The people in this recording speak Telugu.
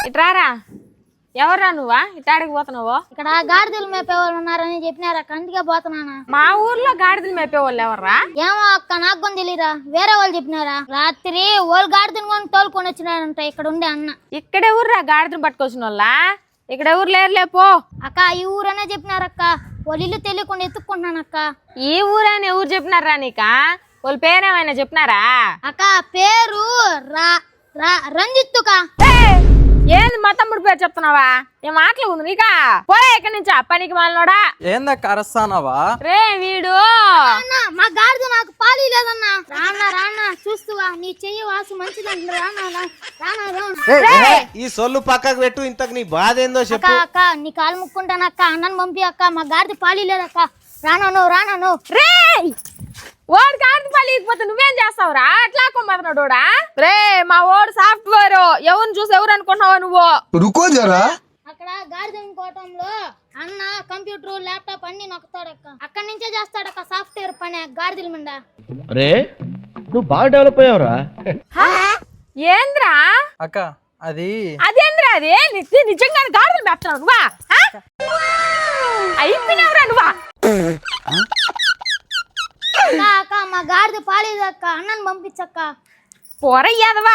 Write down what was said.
ఇట్రారా ఎవర్రా నువ్వా ఇటాడికి పోతున్నావు? ఇక్కడ గాడిదలు మేపేవాళ్ళు ఉన్నారని చెప్పినారా, అందుకే పోతున్నానా. మా ఊర్లో గాడిదలు మేపేవాళ్ళు ఎవర్రా? ఏమో అక్క, నాకు కొని తెలియరా, వేరే వాళ్ళు చెప్పినారా. రాత్రి వాళ్ళు గాడిదని కొని తోలుకొని వచ్చినారంట ఇక్కడ ఉండే అన్న. ఇక్కడే ఊర్రా గాడిదని పట్టుకొచ్చిన వాళ్ళ? ఇక్కడ ఎవరు లేరులే పో. అక్క ఈ ఊరనే చెప్పినారక్క, వాళ్ళ ఇల్లు తెలియకుండా ఎత్తుక్కుంటున్నానక్క. ఈ ఊరని ఎవరు చెప్పినారా నీకా? వాళ్ళ పేరేమైనా చెప్పినారా? అక్క పేరు రంజిత్తుకా. ఏంది మా తమ్ముడు పేరు చెప్తున్నావా? ఏం మాటలు ఉంది నీకా? పోరా ఇక్కడి నుంచి పనికి మాలినోడా. ఏందక్క అరస్తానవా? రే వీడు మా గాడిద నాకు పాలి లేదన్నా. రానా రానా చూస్తువా, నీ చెయ్యి వాసు మంచిదండి. ఈ సొల్లు పక్కకు పెట్టు, ఇంతకు నీ బాధ ఏందో చెప్పు. అక్క నీ కాలు ముక్కుంటానక్క, అన్నను పంపి అక్క, మా గాడిద పాలి లేదక్క. రాను రే ఓడి గాడిద పాలి ఇకపోతే నువ్వేం చేస్తావురా? అట్లా కొమ్మతున్నాడోడా? రే మా ఓడు సాఫ్ట్వేర్, ఎవరిని చూసి ఎవరు అనుకుంటున్నావా నువ్వు? రుకో జరా. అక్కడ గాడిద కోటంలో అన్న కంప్యూటర్ ల్యాప్టాప్ అన్ని నొక్కుతాడక్క. అక్కడి నుంచే చేస్తాడక్క సాఫ్ట్వేర్ పని గాడిదల మీద. అరే నువ్వు బాగా డెవలప్ అయ్యావురా. ఏంద్రా అక్క అదేంద్రా అది? నిజంగా గాడిదలు మేపుతున్నావు నువ్వా? అయిపోయినావురా నువ్వా? అక్క మా గాడిద పాలేదక్క, అన్నను పంపించక్క. పొరయ్యాదవా